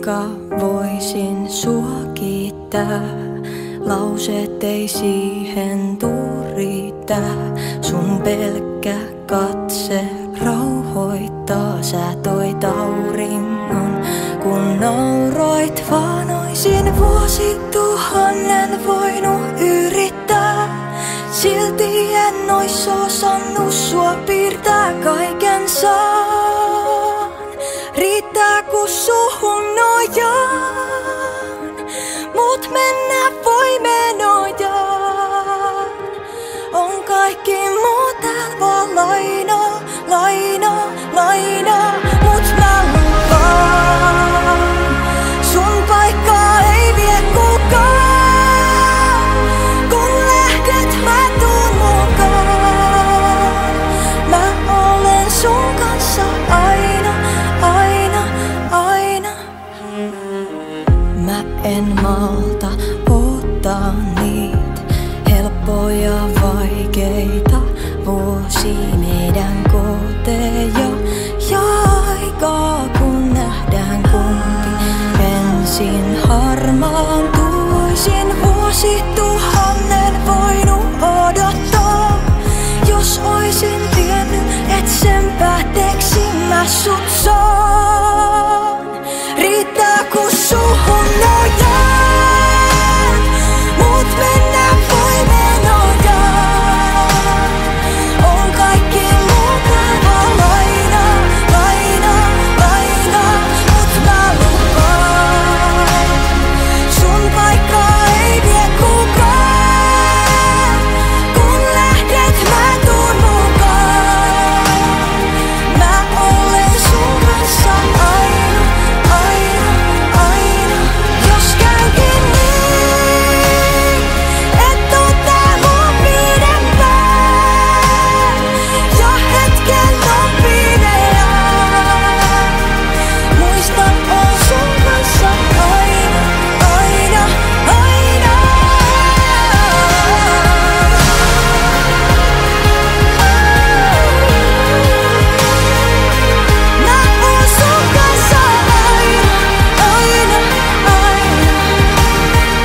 kuinka voisin sua kiittää. Lauseet ei siihen tuu riittää. Sun pelkkä katse rauhoittaa. Sä toit auringon, kun nauroit. Vaan oisin vuosituhannen voinut yrittää. Silti en ois osannut sua piirtää. Kaiken saan, riittää kun suhun nojaan. Mut mennä voi menojaan. On kaikki muu tääl vaan lainaa, lainaa, lainaa. Mut mä lupaan, sun paikkaa ei vie kukaan. Kun lähdet mä tuun mukaan. Mä olen sun kanssa aina, aina, aina. Mä en malta ottaa niitä helppoja vaikeita vuosia meidän koteja ja aikaa kun nähdään kumpi ensin harmaantuisin. Vuosituhannen voinut odottaa, jos oisin tiennyt et sen päätteeksi mä sut saan. Riittää kun suhun nojaan, mut mennä voi menojaan. On kaikki muu vaan lainaa, lainaa, lainaa. Mut mä lupaan, sun paikkaa ei vie kukaan. Kun lähdet mä tuun mukaan. Mä olen sun kanssa aina, aina, aina. Jos käykin niin, et oo tää mun pidempään. Ja hetken on pimeää. Muistan oon sun kanssa aina, aina, aina. Mä oon sun kanssa aina, aina, aina.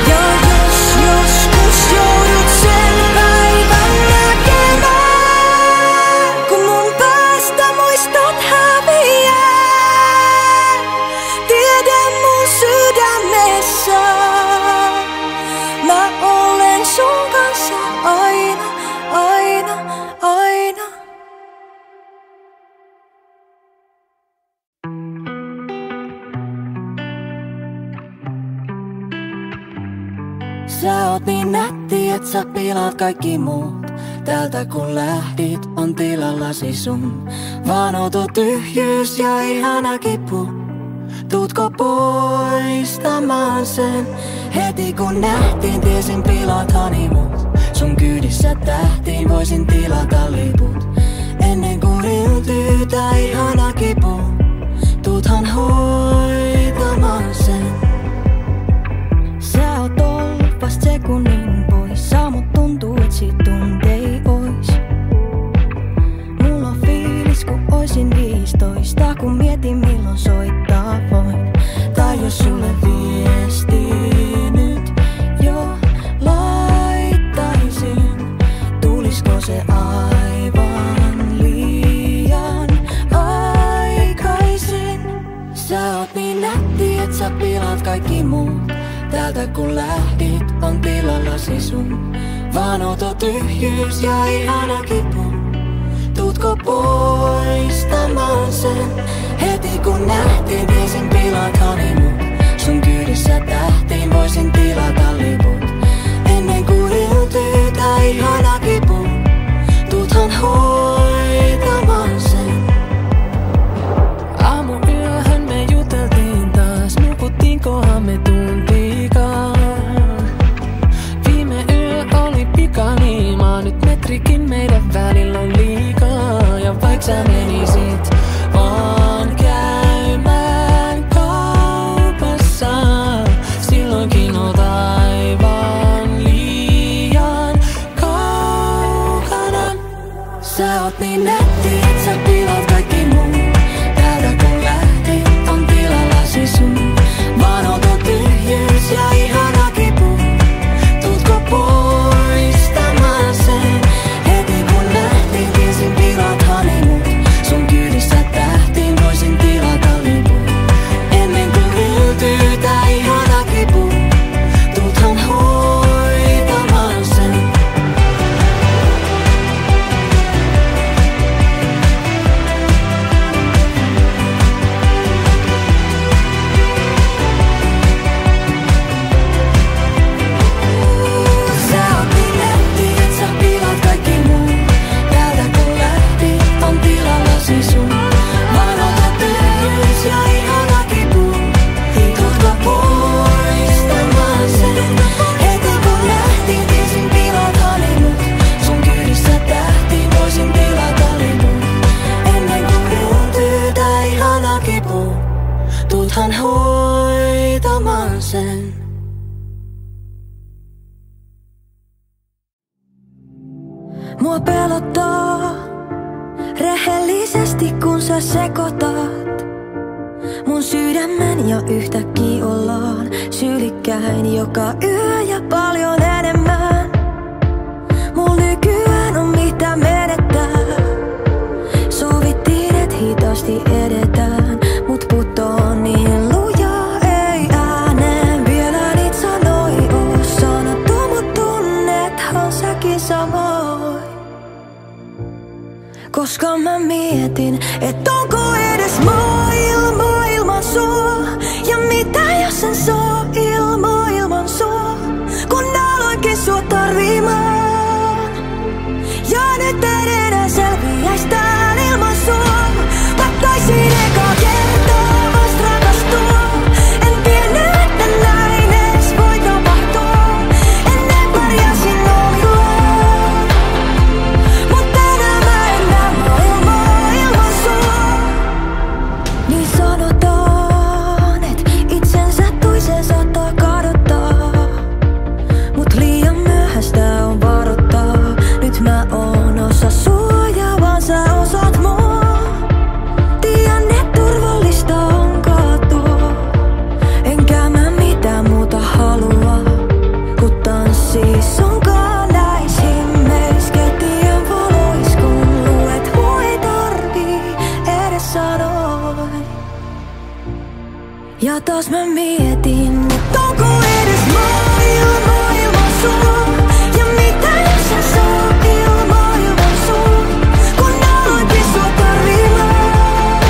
Ja jos joskus joudut sen päivän näkemään, kun mun päästä muistot häviää, tiedän mun sydämessä, mä olen sun kanssa aina, aina, aina. Sä oot niin nätti, et sä pilaat kaikki muut. Täältä kun lähdit, on tilallasi sun vaanoton tyhjyys ja ihana kipu. Tuutko poistamaan sen? Heti kun nähtiin, tiesin pilaatani mut. Sun kyydissä tähtiin voisin tilata liput. Ennen kuin yltyy tää ihana kipu, tuuthan hoitamaan sen. Sä oot ollut vast sekunnin poissa, mut tuntuu et sit tuntei ois. Mulla on fiilis ku oisin 15, kun mietin milloin soittaa voin. Tai jos sulle viesti nyt jo laittaisin, tulisko se aivan liian aikaisin? Sä oot niin nätti, et sä pilaat kaikki muut. Täältä kun lähdit, on tilallasi sun vaanoton tyhjyys ja ihana kipu. Tuutko poistamaan sen? Heti kun nähtiin, tiesin pilaatani mut. Sun kyydissä tähtiin voisin tilata liput. Ennen kuin yltyy tää ihana kipu, tuuthan hoitamaan sen. Aamuyöhön me juteltiin taas, nukuttiinkohan me tuntiikaan. Viime yö oli pikaliimaa, nyt metrikin meidän välillä on liikaa. Ja vaik sä menisit vaan käymään kaupassa, silloinkin oot aivan liian kaukana. Sä oot niin nätti, et sä pilaat kaikki muut. Täältä kun lähtit, on tilallasi sun Rehellisesti kun sä sekoitat mun sydämen ja yhtäkkiä ollaan sylikkäin joka yö ja paljon enemmän. Mulla nykyään on mitä menettää. Sovittiin et hitaasti edetään, mut putoon niin lujaa ei ääneen. Vielä niit sanoi oo sanottu, mut tunnethan säkin samoin. Koska mä mietin, et onko edes maailman sua. Ja mitä jos en saa ilman sua, kun aloinkin sua tarvimaan. Ja nyt en enää selviäis täällä ilman sua. Mä taisin eka kertaa vast rakastua. En tiennyt, että näin ees voi tapahtua. Ennen pärjäsin omillaan, mut tänään mä en näe maailmaa ilman sua. Niin sanotaan, et itsensä toisen saattaa kadottaa, mut liian myöhäistä on varoittaa. Nyt mä oon osa sua ja vaan sä osat mua. Tiedän, et turvallista on kaatua, enkä mä mitään muuta halua, kun tanssis onkaan näis himmeis. Ketien valois kun luet, mua ei tarvii edes sanoi. Ja taas mä mietin, et onko edes maailman sua. Ja mitä jos en saa ilman sua, kun aloinkin sua tarvimaan.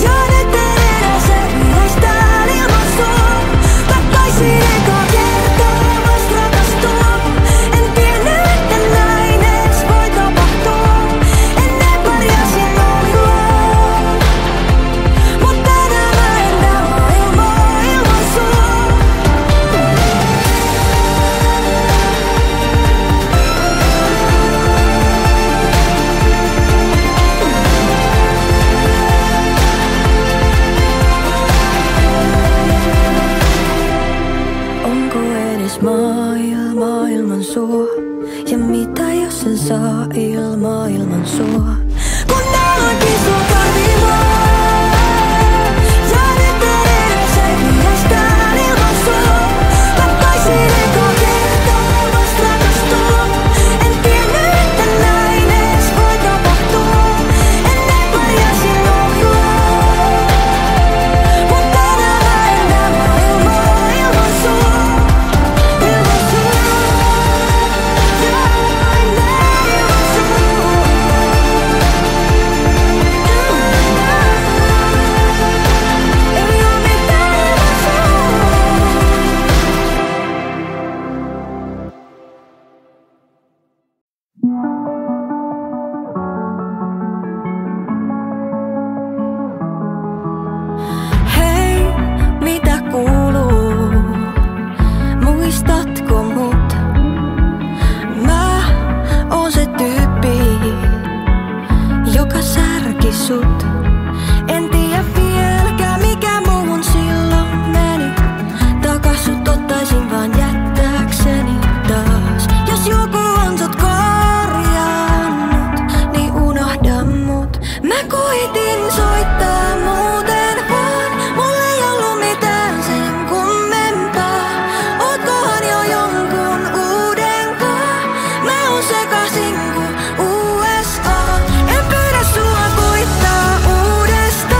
Ja nyt en enää selviäis täällä ilman sua. Mä taisin eka kertaa vast rakastua. En tiennyt, että näin ees voi tapahtua. Ennen pärjäsin omillaan, mut tänään mä en näe maailmaa ilman sua. Onko edes maailma ilman sua? Ja mitä jos en saa ilman sua, kun aloinkin sua tarvimaan. Ja nyt en enää selviäis täällä ilman sua. Mä taisin eka kertaa vast rakastua. En tiennyt, että näin ees voi tapahtua. Ennen pärjäsin omillaan, mut tänään mä en näe maailmaa ilman sua. Ilman sua, ja en näe ilman sua. Ei oo mitään ilman sua. Hei, mitä kuuluu? Muistatko mut? Mä oon se tyyppi, joka särki sut. En tiedä vieläkään mikä muuhun silloin meni. Takas sut ottaisin vaan jättääkseni taas. Jos joku on sut korjannut, niin unohda mut. Mä koitin soittaa muuten vaan, mulla ei ollu mitään sen kummempaa. Ootkohan jo jonkun uudenkaan? Mä oon sekasin ku USA. En pyydä sua koittaa uudestaan.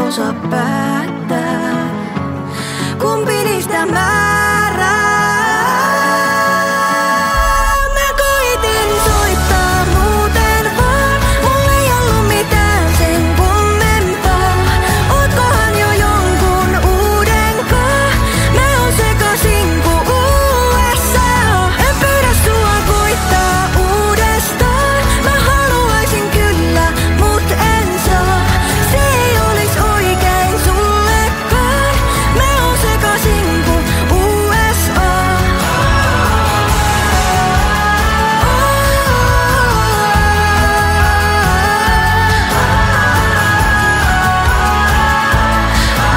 osaa päättää, kumpi niistä määrää. Mä koitin soittaa muuten vaan, mulla ei ollut mitään sen kummempaa. Ootkohan jo jonkun uudenkaan? Mä oon sekasin ku USA. En pyydä sua koittaa uudestaan. Mä haluaisin kyllä, mut en saa. Se ei olis oikein sullekaan. Mä oon sekasin ku USA.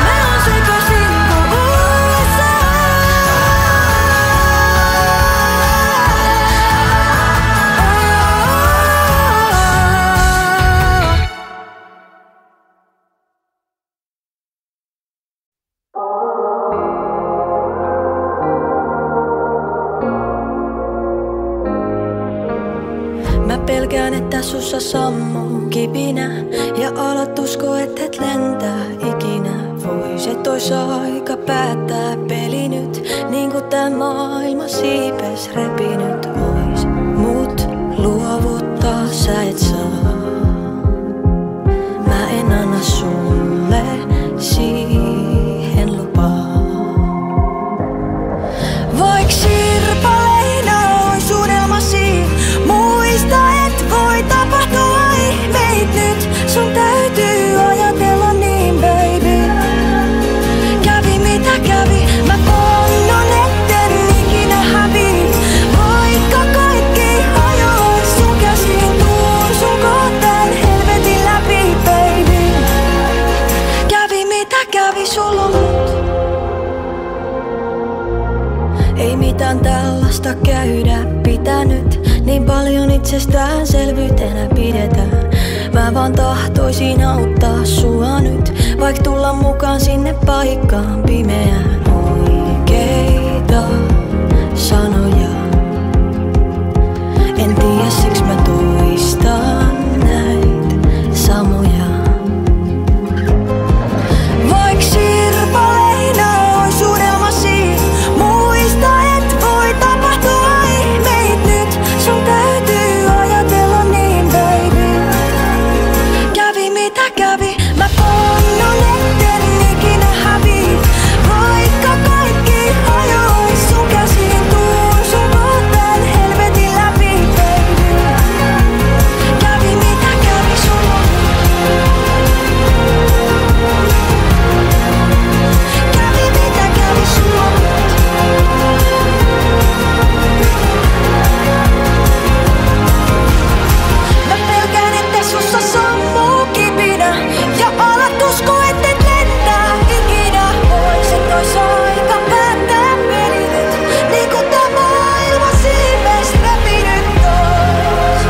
Mä oon sekasin ku USA. Mä pelkään, että sussa sammuu kipinä ja alat usko, et lentää ikinä. Vois, et ois aika päättää peli nyt, niin kuin tää maailma siipes repinyt ois. Mut luovuttaa sä et saa. Mä en anna sulle siihen lupaa. Voik sirpaleina ois unelmasi, muista et voi tapahtua ihmeit nyt. Sun täytyy ajatella niin, baby. Kävi mitä kävi, mä ponnon etten ikinä hävi. Vaikka kaikki hajois sun käsiin, tuun sun kohtaan helvetin läpi, baby. Kävi mitä kävi, sulla on mut. Ei mitään tällaista käydä pitänyt, niin paljon itsestäänselvyytenä pidetään. Mä vaan tahtoisin auttaa sua nyt, vaik tulla mukaan sinne paikkaan pimeään. Oikeita sanoja, en tiedä siks mä toistan näitä samoja. Vaik sirpaleina ois unelmasi, muista et voi tapahtua ihmeit nyt. Sun täytyy ajatella niin, baby. Kävi mitä kävi, mä ponnon etten ikinä hävi. Vaikka kaikki hajois sun käsiin, tuun sun kohtaan helvetin läpi, baby. Kävi mitä kävi, sulla on kävi mitä kävi, sulla on mä pelkään, että sussa sammuu kipinä ja alat usko, et lentää ikinä. Vois, et ois aika päättää peli nyt, niin kuin tää maailma siipes repinyt ois.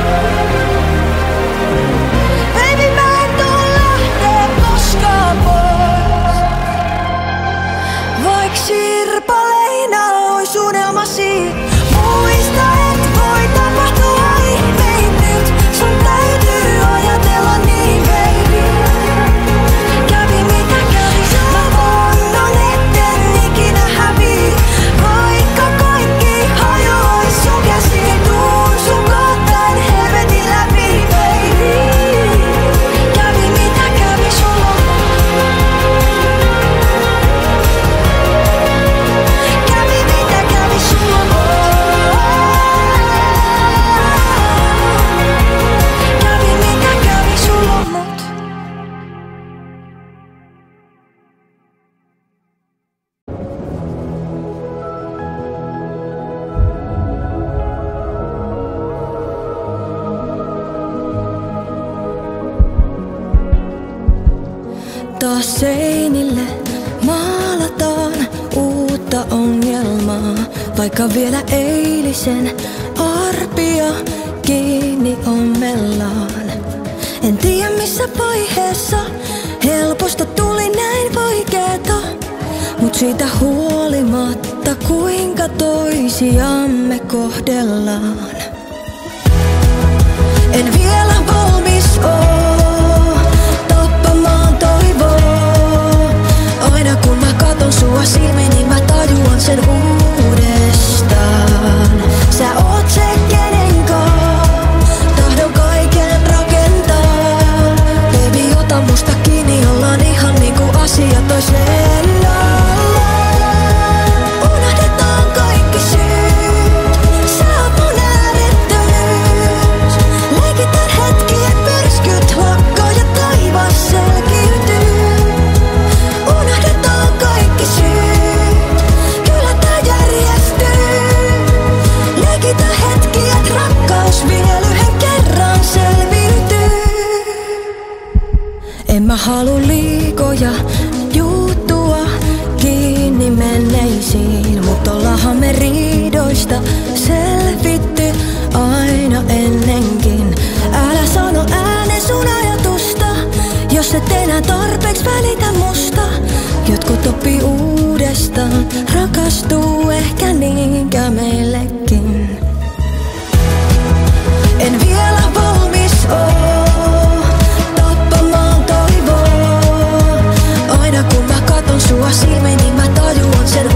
Baby, mä en tuu lähtee koskaan pois. Vaik sirpaleina ois unelmasi, muista et voi tapahtua ihmeit nyt. Sun täytyy ajatella niin, baby. Kävi mitä kävi, mä ponnon etten ikinä hävi. Vaikka kaikki hajois sun käsiin, tuun sun kohtaan helvetin läpi, baby. Kävi mitä kävi, sulla on kävi mitä kävi, sulla on kävi mitä kävi, sulla on mut. Taas seinille maalataan uutta ongelmaa, vaikka vielä eilisen arpia kiinni ommellaan. En tiedä missä vaiheessa helposta tuli näin vaikeeta, mut siitä huolimatta kuinka toisiamme kohdellaan. En vielä valmis oo tappamaan toivoa. oppii uudestaan, rakastuu ehkä niinkö meillekin. En vielä valmis oo tappamaan toivoa. Aina kun mä katon sua silmiin, niin mä tajuan sen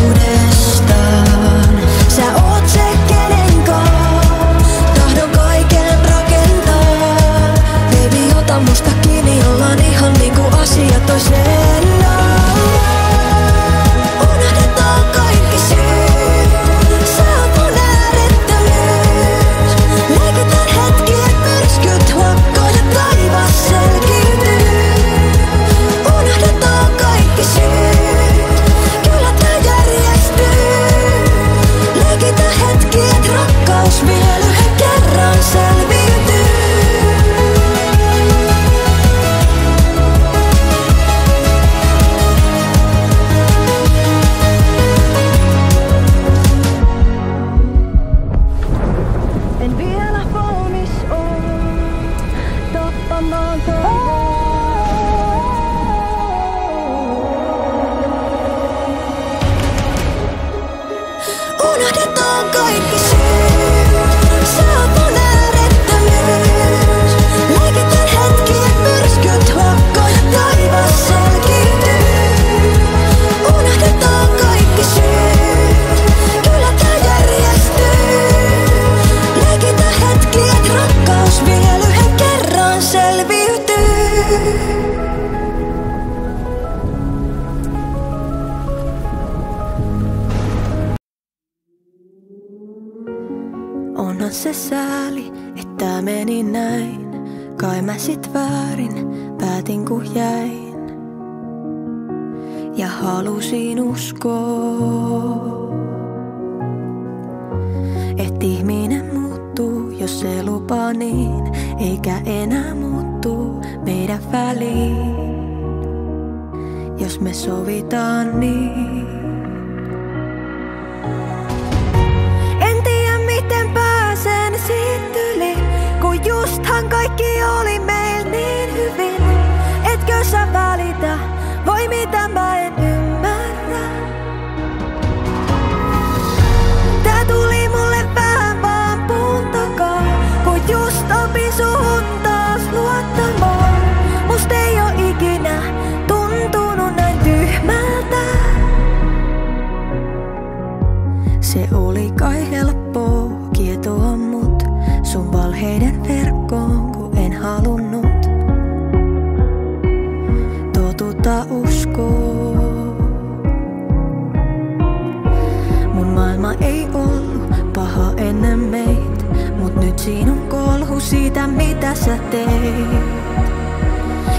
uudestaan. Sä oot se kenenkaan tahdon kaiken rakentaa. Baby, ota musta kiinni, ollaan ihan niinku asiat ois ennallaan. Unohdetaan kaikki syyt, sä oot mun äärettömyys. Leikitään hetki, et myrskyt lakkaa ja taivas selkiytyy. Unohdetaan kaikki syyt, kyllä tää järjestyy. Leikitään hetki, et rakkaus vielä yhden kerran selviytyy. En vielä valmis oo tappamaan toivoa. Unohdetaan kaikki syyt, sä oot mun äärettömyys. Leikitään hetki, et myrskyt lakkaa ja taivas selkiytyy. Unohdetaan kaikki syyt, kyllä tää järjestyy. Leikitään hetki, et rakkaus vielä yhden kerran selviytyy. Onhan se sääli, että meni näin. Kai mä sit väärin päätin kun jäin. Ja halusin uskoa, et ihminen muuttuu, jos se lupaa niin. Eikä enää muuttuu meidän väliin, jos me sovitaan niin. En tiedä miten pääsen siitä yli, kun justhan kaikki oli meil niin hyvin. Etkö sä välitä, voi mitä mä en ymmärrä. Tää tuli mulle vähän vaan puun takaa, kun just opin suhun taas luottamaan. Musta ei oo ikinä tuntunut näin tyhmältä. Se oli kai helppoa kietoa mut sun valheiden verkkoon, kun en halunnut totuutta uskoa. Mun maailma ei ollut paha ennen meitä, mut nyt siinä on kolhu siitä mitä sä teit.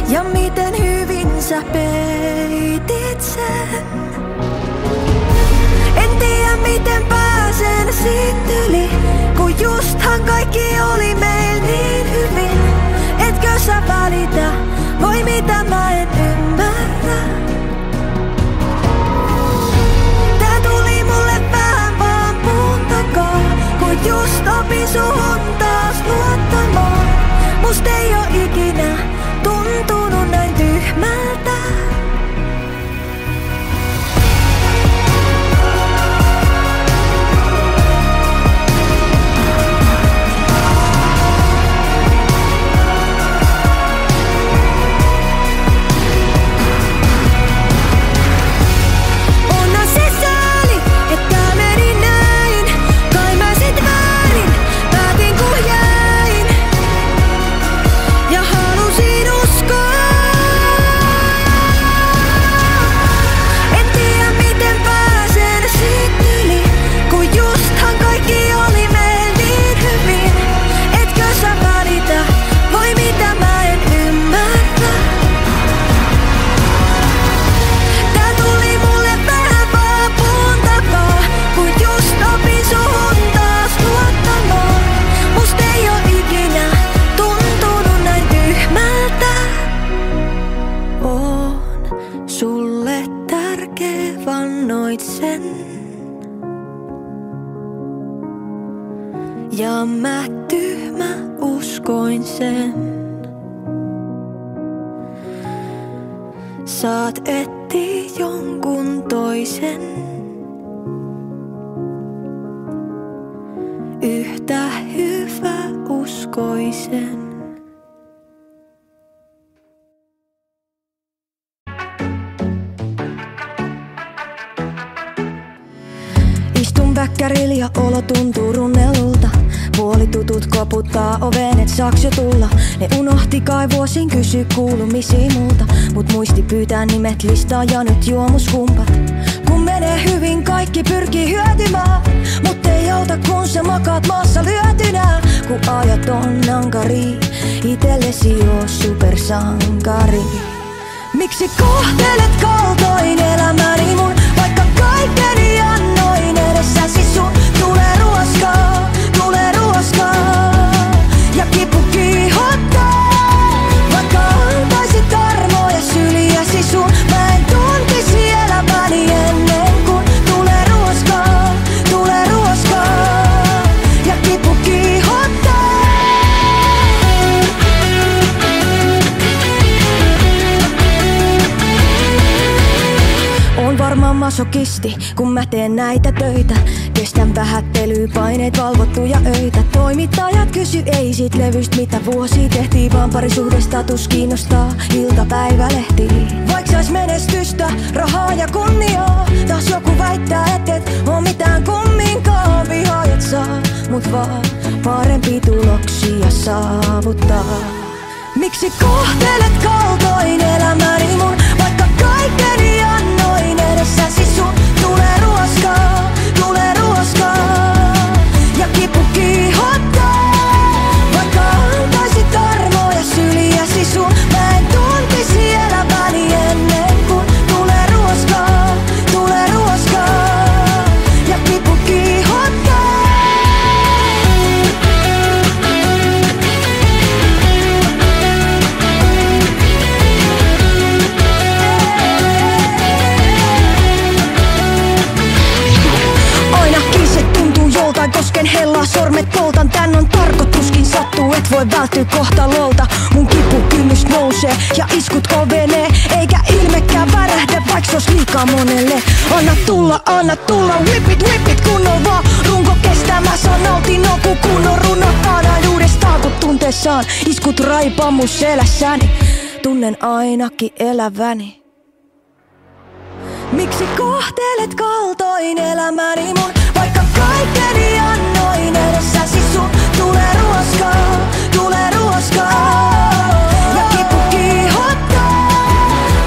Ja miten hyvin sä peitit sen. En tiedä miten pääsen siitä yli, kun justhan kaikki oli meil niin hyvin. Etkö sä välitä, voi mitä mä en ymmärrä. Tää tuli mulle vähän vaan puun takaa, kun just opin suhun taas luottamaan. Musta ei oo ikinä tuntunut näin tyhmältä. Ja mä tyhmä uskoin sen. Saat etsiä silti jonkun toisen. Yhtä hyvä uskoisen. Istun väkkärillä ja olo tuntuu runnellulta. Puolitutut koputtaa oveen, et saaks jo tulla. Ne unohti kai vuosin kysy kuulumisia multa. Mut muisti pyytää nimet listaa ja nyt juomuskumpat. Kun menee hyvin kaikki pyrkii hyötymään. Mut ei auta kun sä makaat maassa lyötynä. Kun ajat on ankari, itellesi oo supersankari. Miksi kohtelet kaltoin elämäni mun? Vaikka kaikkeni annoin edessäsi sun. Tulee ruoskaa, tulee ruoskaa. Ja kipu kiihottaa. Vaikka antaisit armoja syliäsi sun. Mä en tuntisi elämäni ennen kuin tulee ruoskaa, tulee ruoskaa. Ja kipu kiihottaa. Oon varmaan masokisti, kun mä teen näitä töitä. Kestän vähättelyä, paineet valvottuja öitä. Toimittajat kysy ei sit levystä, mitä vuosia tehtiin. Vaan parisuhdestatus kiinnostaa iltapäivälehti. Vaik sais menestystä, rahaa ja kunniaa. Taas joku väittää, et oo mitään kumminkaan. Vihaajat saa, mut vaan parempi tuloksia saavuttaa. Miksi kohtelet kaltoin elämäni mun? Vaikka kaikkeni annoin edessäsi sun. Tulee ruoskaa, tulee ruoskaa. Ja kipu kiihottaa. Vaikka antaisit armoja syliäsi sun. Mä en tuntisi elämäni ennen kuin tulee ruoskaa, tulee ruoskaa. Ja kipu kiihottaa. Kosken hellaa sormet poltan, tän on tarkoituskin sattuu. Et voi välttyä kohtalolta, mun kipukynnys nousee ja iskut kovenee. Eikä ilmekään värähdä, vaik se ois liikaa monelle. Anna tulla, whip it kunnon vaan. Runko kestää, mä saan nautinnon kun kunnon runotaan aina uudestaan. Kun tunteessaan iskut raipaa mun selässäni, tunnen ainakin eläväni. Miksi kohtelet kaltoin elämäni mun? Vaikka kaikkeni annoin edessäsi sun. Tulee ruoskaa, tulee ruoskaa. Ja kipu kiihottaa.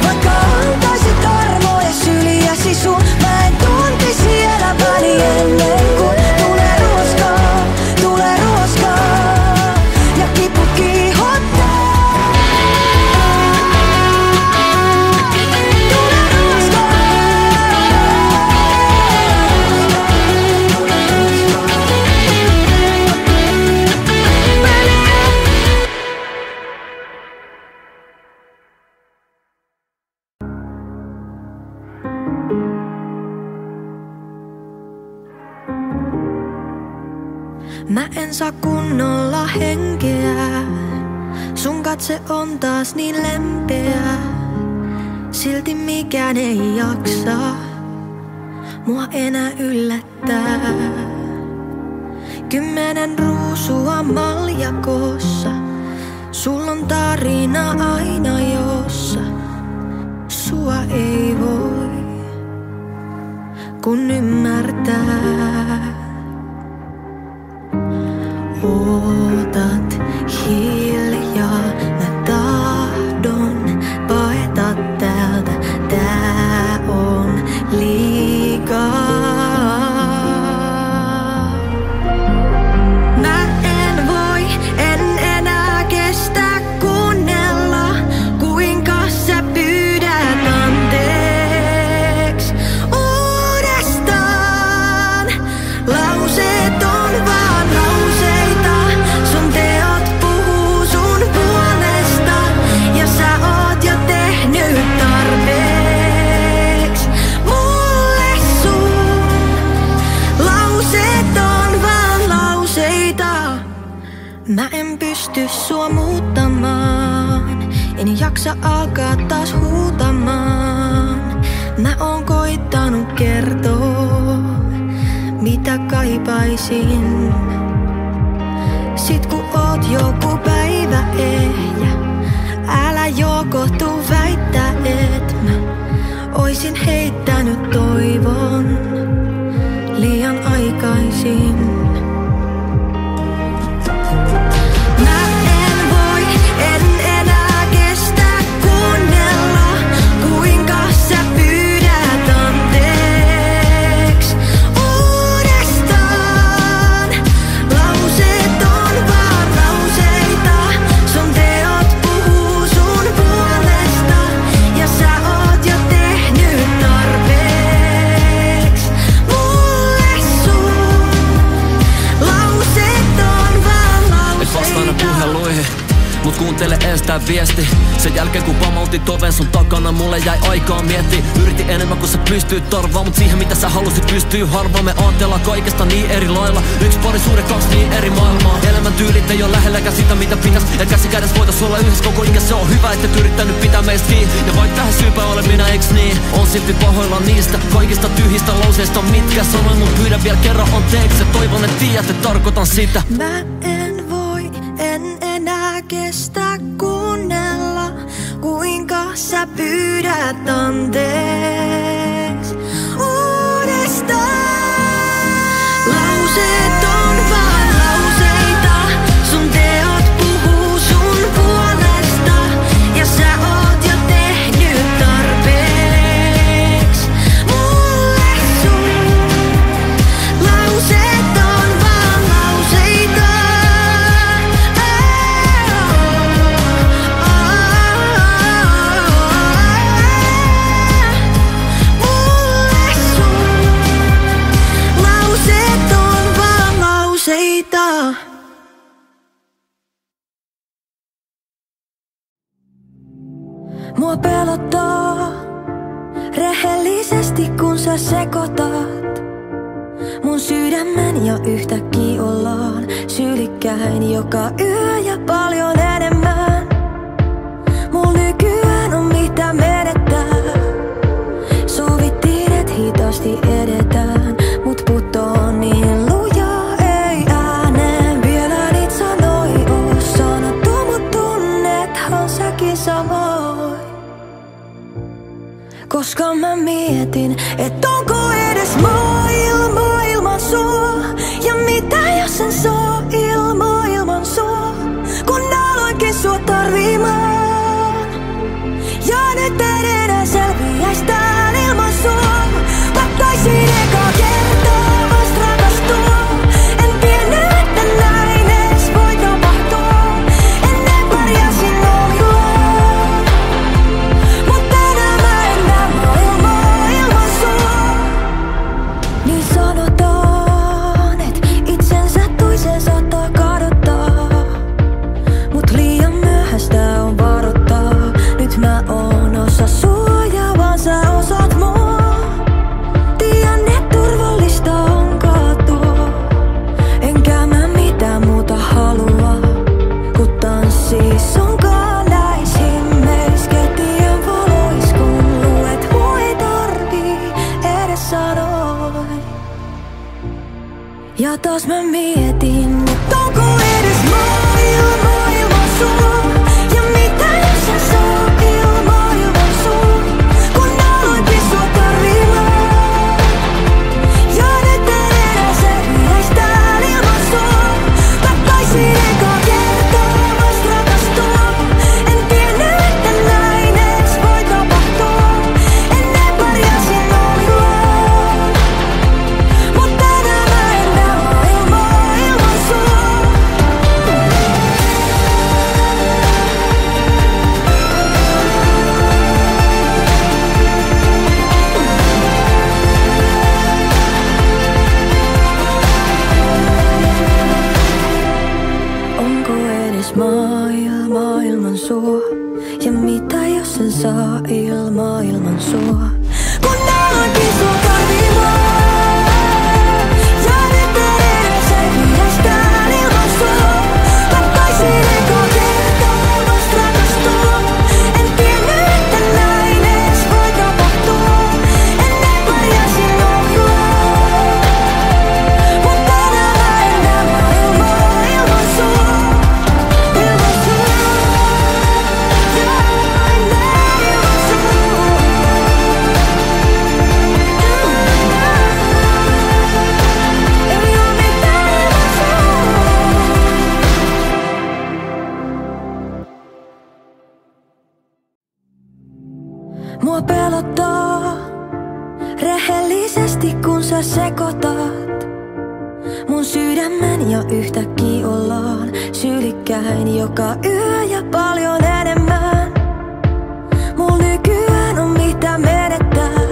Vaikka antaisit armoja syliäsi sun. Mä en tuntisi elämäni ennen kuin tulee ruoskaa, tulee ruoskaa. Ja kipu kiihottaa. Mä en saa kunnolla henkeä, sun katse on taas niin lempeä. Silti mikään ei jaksa mua enää yllättää. 10 ruusua maljakossa, sul on tarina aina jossa. Sua ei voi kun ymmärtää. Ootat hiljaa, mä tahdon paeta täältä. Tää on liikaa. Mä en voi, en enää kestä kuunnella, kuinka sä pyydät anteeksi uudestaan. Lauseet on vaan lauseita, sun teot puhuu sun puolesta. Ja sä oot jo tehnyt tarpeeks mulle sun. Lauseet on vaan lauseita. Mä en pysty sua muuttamaan, en jaksa alkaa taas huutamaan. Mä oon koittanut kertoa, mitä kaipaisin. Sit kun oot joku päivä ehjä, älä joko tuu väittää, et mä oisin heittänyt toivon liian aikaisin. Mut kuuntele ees tää viesti. Sen jälkeen kun pamautit oven sun takana, mulle jäi aikaa miettiä. Yritin enemmän kun sä pystyit tarvaa, mut siihen mitä sä halusit pystyy harva. Me aatellaan kaikesta niin eri lailla. Yksi parisuhde, kaksi niin eri maailmaa. Elämän tyylit ei oo lähelläkään sitä mitä pitäis. Ja käsi kädessä voitais olla yhdessä koko ikä. Se on hyvä, et yrittänyt pitää meistä kiinni. Ja vaik tähän syypä ole minä, eiks niin? On silti pahoilla niistä kaikista tyhjistä lauseista, mitkä sanoin. Mut pyydän vielä kerran anteeksi. Toivon et tiedät, et tarkoitan sitä. Mä en voi, en enää kestä kuunnella, kuinka sä pyydät anteeksi uudestaan. Lauseet on vaan lauseita, sun teot puhuu sun puolesta. Ja sä oot jo tehnyt tarpeeks mulle sun. Lauseet on vaan lauseita. Mua pelottaa rehellisesti kun sä sekoitat mun sydämen ja yhtäkkiä ollaan sylikkäin joka yö ja paljon enemmän. Mulla nykyään on mitä menettää. Sovittiin et hitaasti edetään, mut putoon niin lujaa ei ääneen. Vielä niit sanoi oo sanottu, mut tunnethan säkin samoin. Koska mä mietin, et onko edes maailman sua. Ja mitä jos en saa ilman sua, kun aloinkin sua tarvimaan. Ja nyt en enää selviäis tääl ilman sua. Mä taisin eka kertaa vast rakastua. En tiennyt, että näin edes voi tapahtua. Ennen pärjäsin omillaan, mut tänään mä en näe maailmaa ilman sua. Niin sanotaan, et itsensä toisen saattaa kadottaa, mut liian myöhäistä on varoittaa. Nyt mä oon osa sua ja vaan sä osat mua. Tiedän, et turvallista on kaatua, enkä mä mitään muuta halua, kun tanssia sunkaan näis himmeis. Ketien valois kun luet, mua ei tarvii edes sanoi. Ja taas mä mietin, et onko edes maailman sua. Ja mitä jos en saa ilman sua, kun aloinkin sua tarvimaan. Ja nyt en enää selviäis tääl ilman sua. Mä taisin eka kertaa vast rakastua. En tiennyt, että näin edes voi tapahtua. Ennen pärjäsin omillaan, mut tänään mä en näe maailmaa ilman sua. Onko edes maailma ilman sua? Ja mitä jos en saa ilman sua, kun aloinkin sua tarvimaan. Ja nyt en enää selviäis tääl ilman sua. Mä taisin eka kertaa vast rakastua. En tiennyt, että näin edes voi tapahtua. nopeasti kun sä sekoitat mun sydämen ja yhtäkkiä ollaan sylikkäin joka yö ja paljon enemmän. Mulla nykyään on mitä menettää.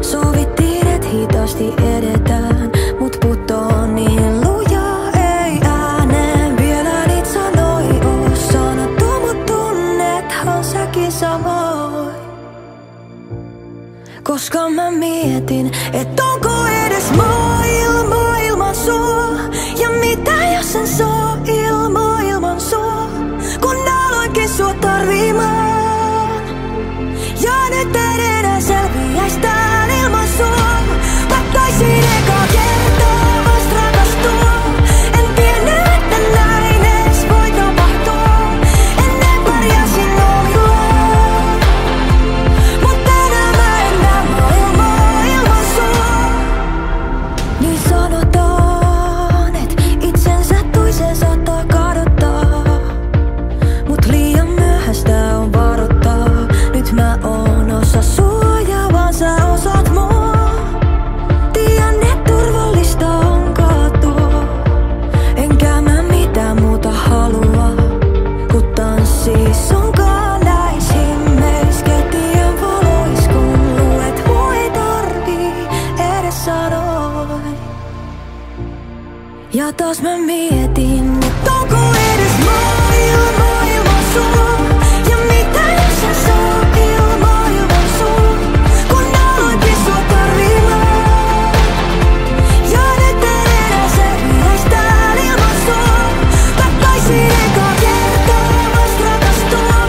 Sovittiin et hitaasti edetään, mut putoon niin lujaa ei ääneen. Vielä niit sanoi oo sanottu, mut tunnethan säkin samoin. Koska mä mietin, et onko edes maailman sua. Ja mitä jos en saa ilman sua, kun aloinkin sua tarvimaan. Ja nyt en enää selviäis täällä ilman sua. Mä taisin eka kertaa vast rakastua. En tiennyt, että näin ees voi tapahtua. Ennen pärjäsin omillaan, mut tänään mä en näe maailmaa ilman sua. Niin sanotaan, et itsensä toisen saattaa kadottaa, mut liian myöhäistä on varoittaa. Nyt mä oon osa sua ja vaan sä osat mua. Tiedän, et turvallista on kaatua, enkä mä mitään muuta halua, kun tanssis onkaan näis himmeis. Ketien valois kun luet, mua ei tarvii edes sanoi. Ja taas mä mietin, et onko edes maailman sua. Ja mitä jos en saa ilman sua, kun aloinkin sua tarvimaan. Ja nyt en enää selviäis täällä ilman sua. Mä taisin eka kertaa vast rakastua.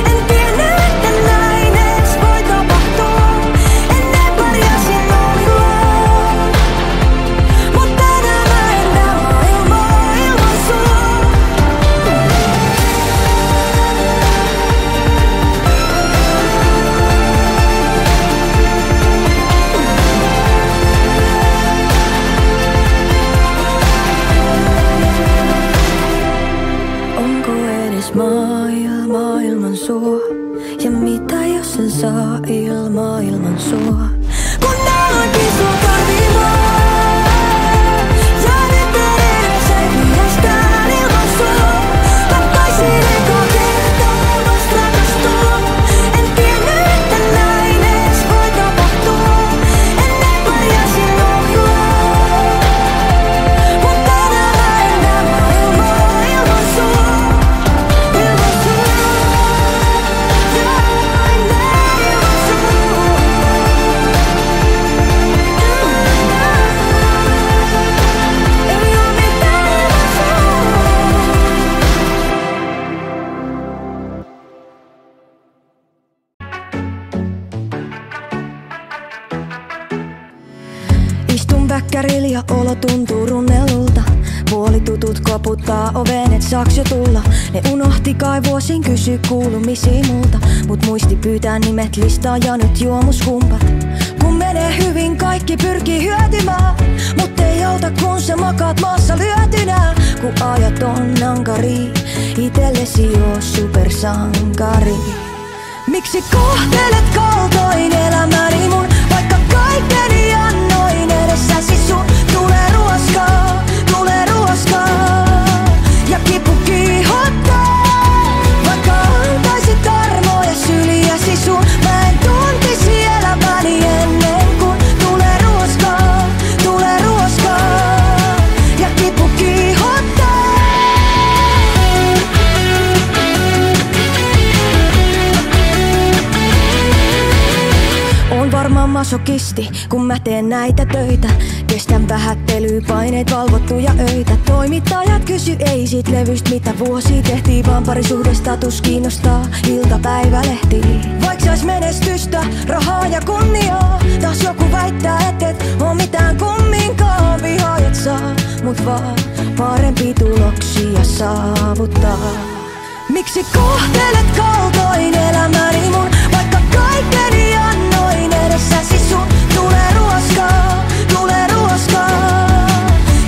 En tiennyt, että näin ees voi tapahtua. Ennen pärjäsin omillaan, mut tänään mä en näe maailmaa ilman sua. Onko edes maailman sua? Ja mitä jos en saa ilman sua, kun aloinkin sua tarvimaan. Ja nyt en enää selviäis täällä ilman sua. Mä taisin eka kertaa vast rakastua. En tiennyt, että näin ees voi tapahtua. Ennen pärjäsin omillaan, mut tänään mä en näe maailmaa ilman sua. Ilman sua, ja en näe ilman sua. Ei oo mitään ilman sua. Istun väkkärillä ja olo tuntuu runnellulta. Puolitutut koputtaa oveen, et saaks jo tulla. Ne unohti kai vuosin kysy kuulumisia multa, mut muisti pyytää nimet listaa ja nyt juomuskumpat. Kun menee hyvin kaikki pyrkii hyötymään, mut ei auta kun sä makaat maassa lyötynä. Kun ajat on ankari, itellesi oo supersankari. Miksi kohtelet kaltoin elämäni mun, vaikka kaikkeni annoin edessäsi sun? Tulee ruoskaa, ja kipu kiihottaa. Vaikka antaisit armoa ja syliäsi sun, mä en tuntisi elämäni ennen kuin tulee ruoskaa, ja kipu kiihottaa. Oon varmaan masokisti, kun mä teen näitä töitä. Kestän vähättelyä, paineet valvottuja öitä. Toimittajat kysy ei sit levyst mitä vuosi tehtiin, vaan parisuhdestatus kiinnostaa iltapäivälehti. Vaik sais menestystä, rahaa ja kunniaa, taas joku väittää et oo mitään kumminkaan. Vihaajat saa mut vaan parempi tuloksia saavuttaa. Miksi kohtelet kaltoin elämäni mun, vaikka kaikkeni annoin edessäsi sun? Tulee ruoskaa,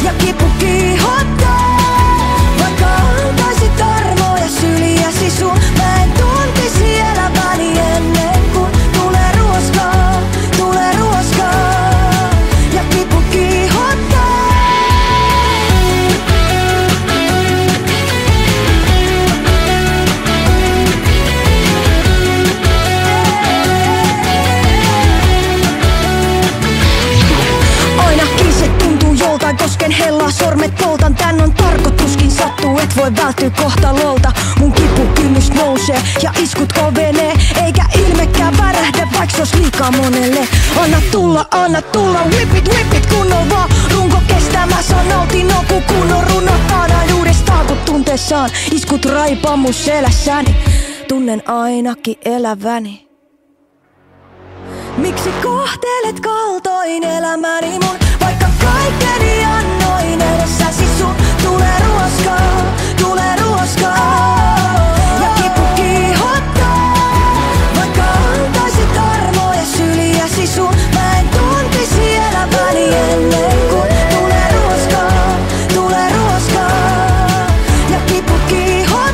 ja kipu kiihottaa. Vaikka antaisit armoa ja syliäsi sun, mä en tuntisi elämäni ennen kuin tulee ruoskaa, hetken hellaa sormet poltan. Tän on tarkoituskin sattuu, et voi välttyä kohtalolta. Mun kipukynnys nousee ja iskut kovenee, eikä ilmekään värähdä vaikka sos liikaa monelle. Anna tulla, whip it kunnon vaan. Runko kestää, mä saan nautin kun kunnon runotaan aina uudestaan kun tunteessaan. Iskut raipaa mun selässäni, tunnen ainakin eläväni. Miksi kohtelet kaltoin elämäni mun, vaikka kaikkeni annoin edessäsi sun? Tulee ruoskaa ja kipu kiihottaa, vaikka antaisit armoa ja syliäsi sun. Mä en tuntisi elämäni ennen kuin tulee ruoskaa ja kipu kiihottaa.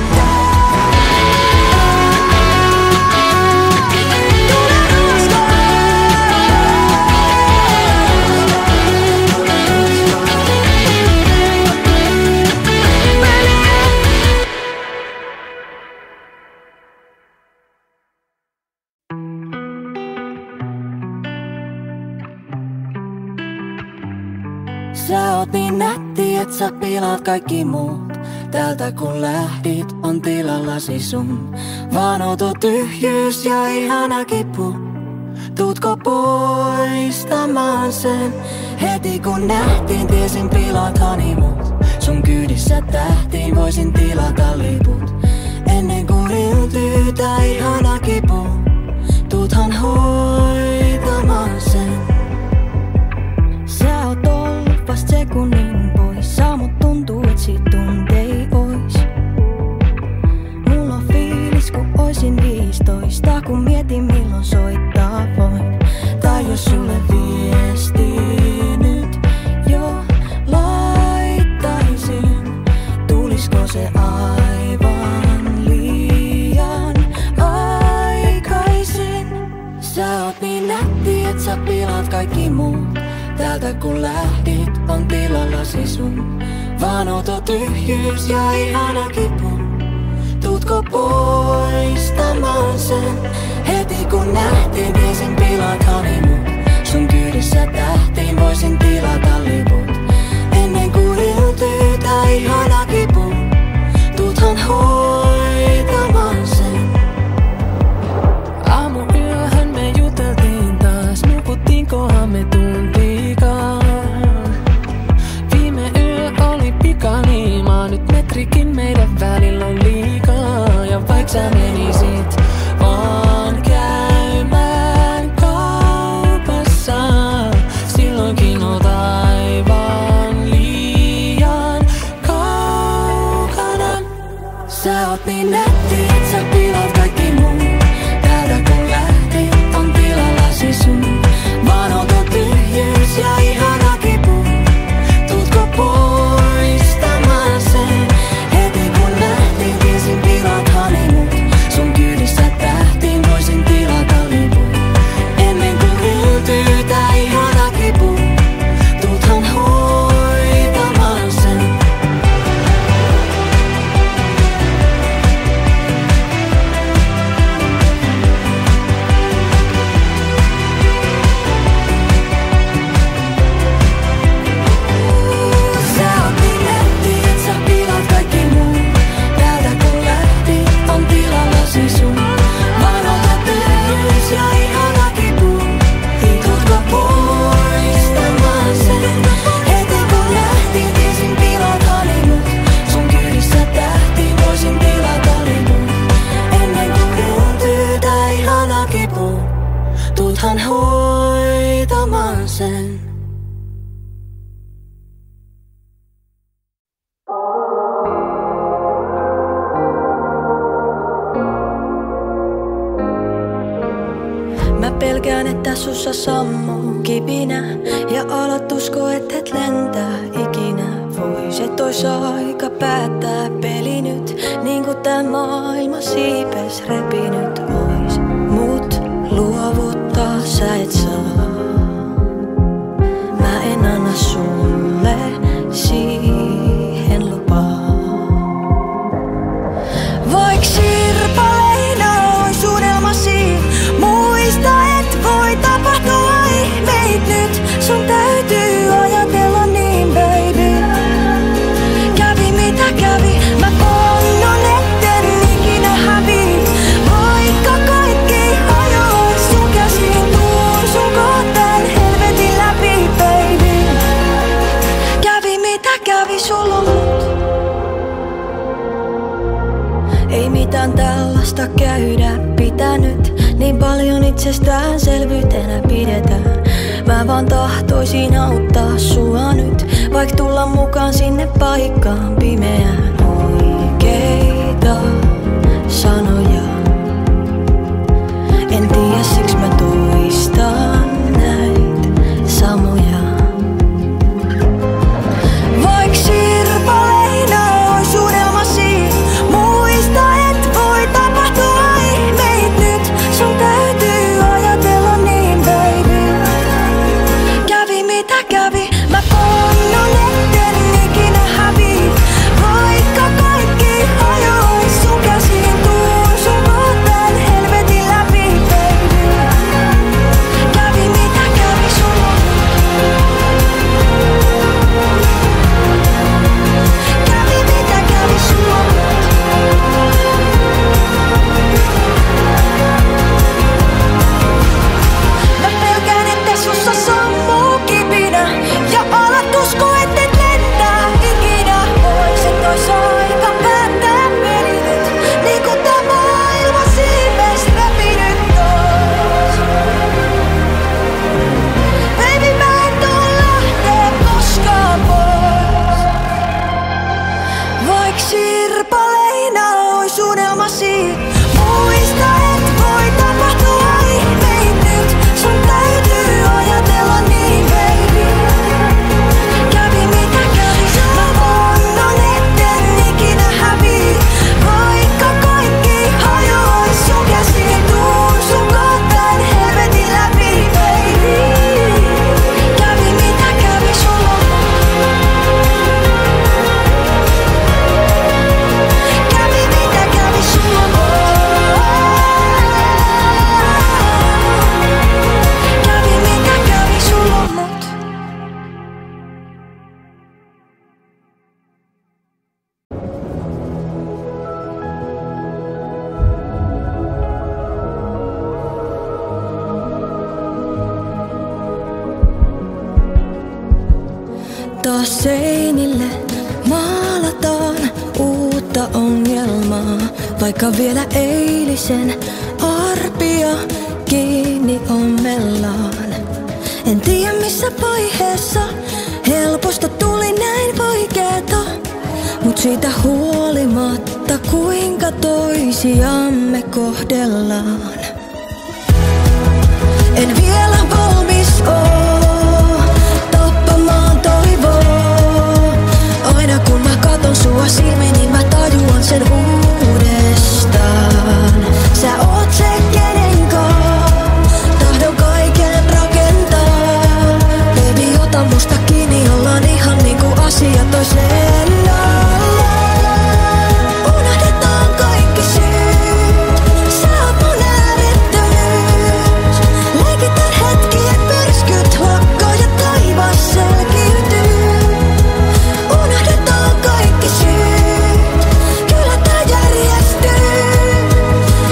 Sä oot niin nätti, et sä pilaat kaikki muut. Täältä kun lähdit, on tilallasi sun vaanoto tyhjyys ja ihana kipu. Tuutko poistamaan sen? Heti kun nähtiin, tiesin pilaatani mut. Sun kyydissä tähtiin voisin tilata liput. Ennen kuin yltyy tää ihana kipu, tuuthan hoitamaan sen. Sä oot ollut vast sekunnin poissa, mut tuntuu et sit tuntei ois. Mulla on fiilis ku oisin 15, kun mietin milloin soittaa voin. Tai jos sulle viesti nyt jo laittaisin, tulisko se aivan liian aikaisin? Sä oot niin nätti, et sä pilaat kaikki muut. Täältä kun lähdit, on tilallasi sun vaanoto tyhjyys ja ihana kipu. Tuutko poistamaan sen? Heti kun nähtiin, tiesin pilaatani mut. Sun kyydissä tähtiin voisin tilata liput. Ennen kuin yltyy tää ihana kipu, tuuthan hoitamaan sen. Aamuyöhön me juteltiin taas, nukuttiinkohan me tuntiikaan. Viime yö oli pikaniimaa, nyt metrikin meidän välillä on liikaa. Ja vaik sä menisit vaan käymään kaupassa, silloinkin oot aivan liian kaukana. Sä oot niin nätti, et sä pilaat kaikki muut. Täältä kun lähdit, on tilallasi sun vaanoto tyhjyys ja ihana kipu. Tuutko poistamaan sen? Heti kun nähtiin, tiesin pilaatani mut. Sun kyydissä tähtiin voisin tilata liput. Ennen kuin yltyy tää ihana kipu, tuuthan hoitamaan sen. Sä oot niin nätti, et sä pilaat kaikki muut. Täältä kun lähdit, on tilallasi sun vaanoto tyhjyys ja ihana kipu. Tuutko poistamaan sen? Heti kun lähtiin, tiesin pilaatani mut. Sun kyydissä tähtiin voisin tilata liput. Ennen kuin yltyy tää ihana kipu, tuuthan hoitamaan sen. Mä pelkään, että sussa sammuu kipinä ja alat usko, et lentää ikinä. Vois, et ois aika päättää peli nyt, niin kuin tää maailma siipes repinyt ois. Mut luovuttaa sä et saa. Mä en anna sulle siihen lupaa. Vaik sirpaleina ois unelmasi, muista et voi tapahtua ihmeit nyt. Sun täytyy ajatella niin, baby. parasta käydä pitänyt. Niin paljon itsestäänselvyytenä pidetään. Mä vaan tahtoisin auttaa sua nyt, vaik tulla mukaan sinne paikkaan pimeään. Oikeita sanoja, en tiedä siks mä toistan näitä samoja. Vaik sirpaleina ois unelmasi, muista et voi tapahtua ihmeitä nyt. Sun täytyy ajatella niin, baby. Kävi mitä kävi, mä ponnon etten ikinä hävii. Vaikka kaikki hajois sun käsiin, tuun sun kohtaan helvetin läpi, baby. Kävi mitä kävi sulla. Kävi mitä kävi sulla. Mä pelkään, että sussa sammuu kipinä ja alat usko, ettet lentää ikinä. Ois et ois aika päättää peli nyt, niinku tää maailma siives repinyt ois. Baby, mä en tuu lähtee koskaan pois. Vaik sirpaleina ois unelmasi, muista et voi tapahtua ihmeitä nyt. Sun täytyy ajatella niin, baby. Kävi mitä kävi, mä ponnon etten ikinä hävii. Vaikka kaikki hajois sun käsiin, tuun sun kohtaan helvetin läpi, baby. Kävi mitä kävi sulla. Kävi mitä kävi sulla. Kävi mitä kävi sulla, mut taas seinille maalataan uutta ongelmaa. Vaikka vielä eilisen arpia kiinni ommellaan. En tiedä missä vaiheessa helposta tuli näin vaikeeta. Mut siitä huolimatta kuinka toisiamme kohdellaan. En vielä valmis oo tappamaan toivoa. Aina kun mä katon sua silmiin, niin mä tajuan sen uudestaan. Sä oot se kenenkaan tahdon kaiken rakentaa. Baby, ota musta kiinni, ollaan ihan niinku asiat toiseen. Unohdetaan kaikki syyt, sä oot mun äärettömyys. Leikitään hetki, et myrskyt lakkaa ja taivas selkiytyy. Unohdetaan kaikki syyt, kyllä tää järjestyy.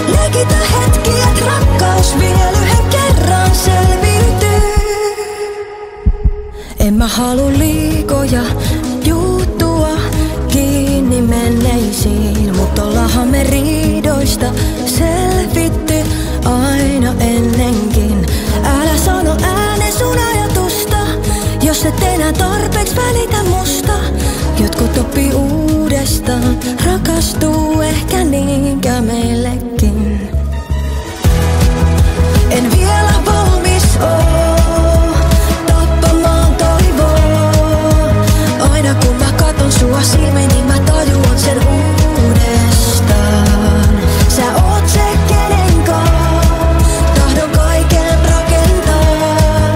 Leikitään hetki, et rakkaus vielä yhden kerran selviytyy. En mä halu liikoja juuttua kiinni menneisiin, mut ollaanhan me riidoista selvitty aina ennenkin. Älä sano ääneen sun ajatusta, jos et enää tarpeeksi välitä musta. Jotkut oppii uudestaan, rakastuu ehkä niinkään meillekin. En vielä valmis oo tappamaan toivoa. Aina kun mä katon sua silmiin, niin mä tajuan sen uudestaan. Sä oot se kenenkaan tahdon kaiken rakentaa.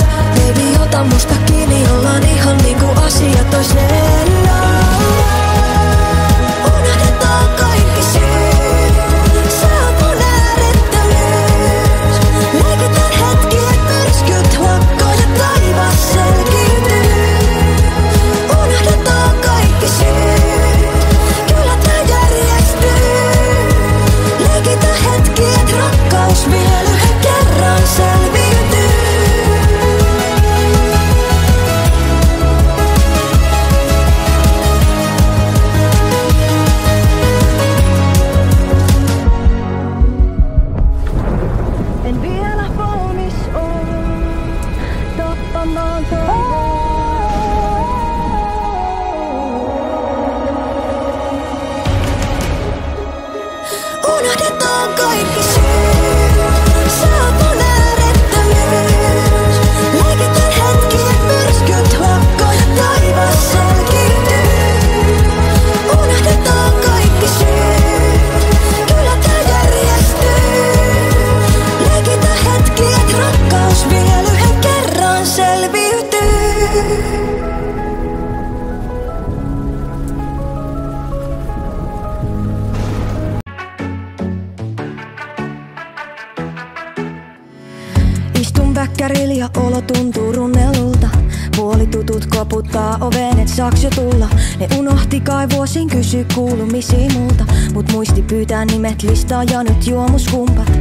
tappamaan toivoa. Unohdetaan kaikki syyt, saapun äärettömyys. Leikitään hetki, myrskyt lakkaa ja taivas selkiytyy. Unohdetaan kaikki syyt, kyllä tää järjestyy. Leikitään hetki, et rakkaus vielä yhden kerran selviytyy. Istun väkkärillä ja olo tuntuu runnelulta. Puolitutut koputtaa oveen, et saaks jo tulla. Ne unohti kai vuosin kysy kuulumisia multa. Mut muisti pyytää nimet listaa ja nyt juomuskumpat.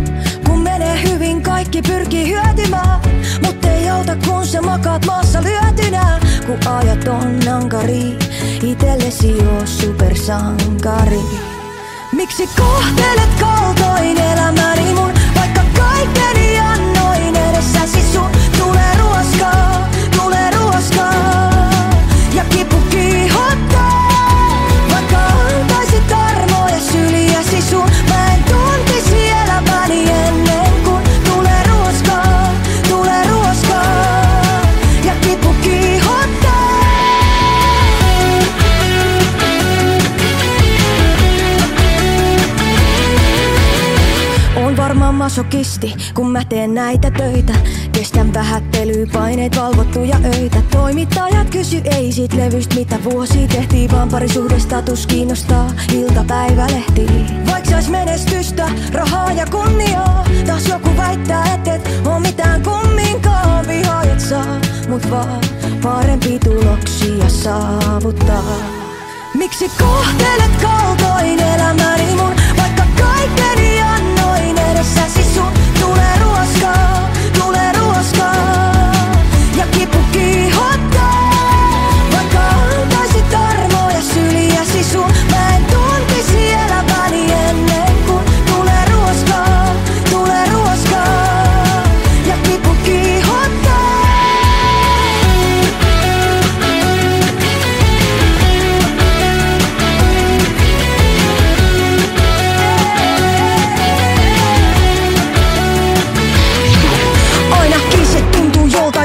Kun menee hyvin kaikki pyrkii hyötymään. Mut ei auta kun sä makaat maassa lyötynä. Kun ajat on ankari, itellesi oo supersankari. Miksi kohtelet kaltoin elämäni mun, vaikka kaikkeni annoin edessäsi sun? Tulee ruoskaa ja kipu kiihottaa. Vaikka antaisit armoa ja syliäsi sun, mä en tuntisi elämäni ennen kuin tulee ruoskaa ja kipu kiihottaa. On varmaan masokisti, kun mä teen näitä töitä. Kestän vähättelyä, paineet valvottuja öitä. Toimittajat kysy ei sit levystä, mitä vuosia tehtiin. Vaan parisuhdestatus kiinnostaa iltapäivälehti. Vaik sais menestystä, rahaa ja kunniaa. Taas joku väittää, et oo mitään kumminkaan. Vihaajat saa, mut vaan parempi tuloksia saavuttaa. Miksi kohtelet kaltoin elämäni mun, vaikka kaikkeni annoin edessäsi sun? Tulee ruoskaa ja kipu kiihottaa. Vaikka antaisit armoa ja syliäsi sun, mä en tuntisi elämäni ennen kuin tulee ruoskaa ja kipu kiihottaa.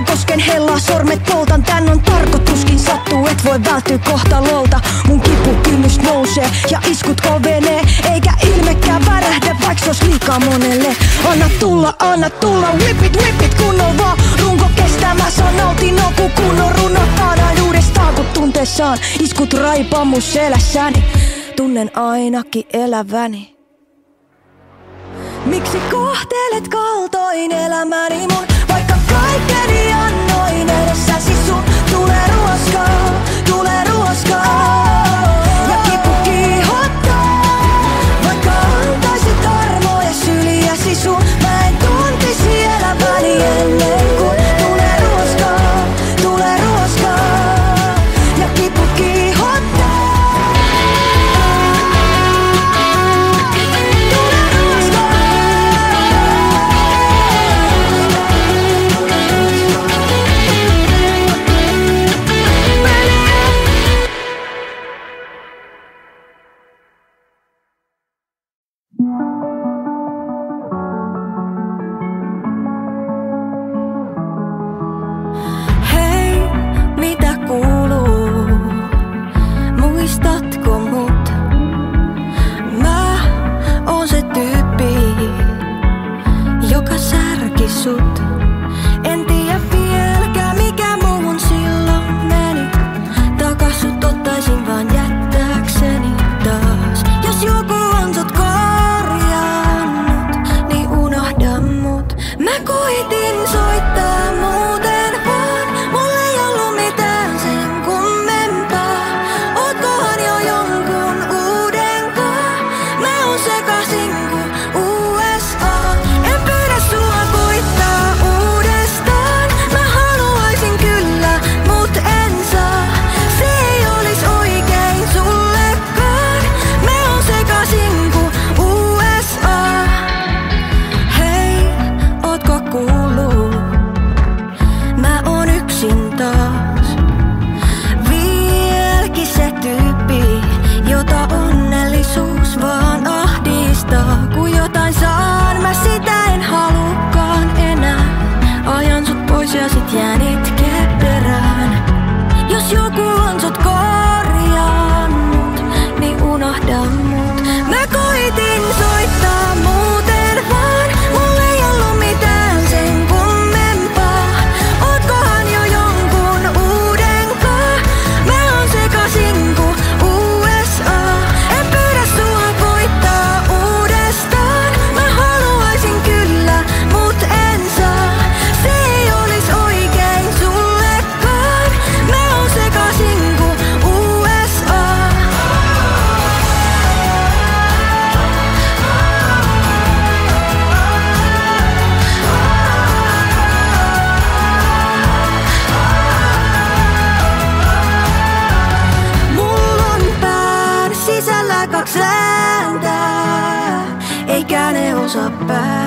Kosken hellaa, sormet poltan, tän on tarkoituskin sattuu. Et voi välttyä kohtalolta, mun kipukynnys nousee ja iskut kovenee. Eikä ilmekään värähdä, vaik se ois liikaa monelle. Anna tulla, whip it kunnon vaan. Runko kestää, mä saan nautinnon, kun kunnon runot taadaan uudestaan. Kun tunteessaan iskut raipaa mun selässäni, tunnen ainakin eläväni. Miksi kohtelet kaltoin elämäni mun, vaikka kaikkeni annoin edessäsi sun? Tulee ruoskaa ja kipu kiihottaa. Vaikka antaisit armoa ja syliäsi sun, mä en tuntisi elämäni ennen kuin tulee ruoskaa ja kipu kiihottaa. Tulee ruoskaa. sit jään itkee perään. Jos joku on sut korjannut, niin unohda mut. Mä koitin soittaa muuten vaan, mulla ei ollut mitään sen kummempaa. Ootkohan jo jonkun uudenkaan? Mä oon sekasin ku USA. En pyydä sua koittaa uudestaan. Mä haluaisin kyllä, mut en saa. Se ei olis oikein sullekaan. Mä oon sekasin ku USA. Mulla on pään sisällä 2 ääntä, eikä ne osaa päättää.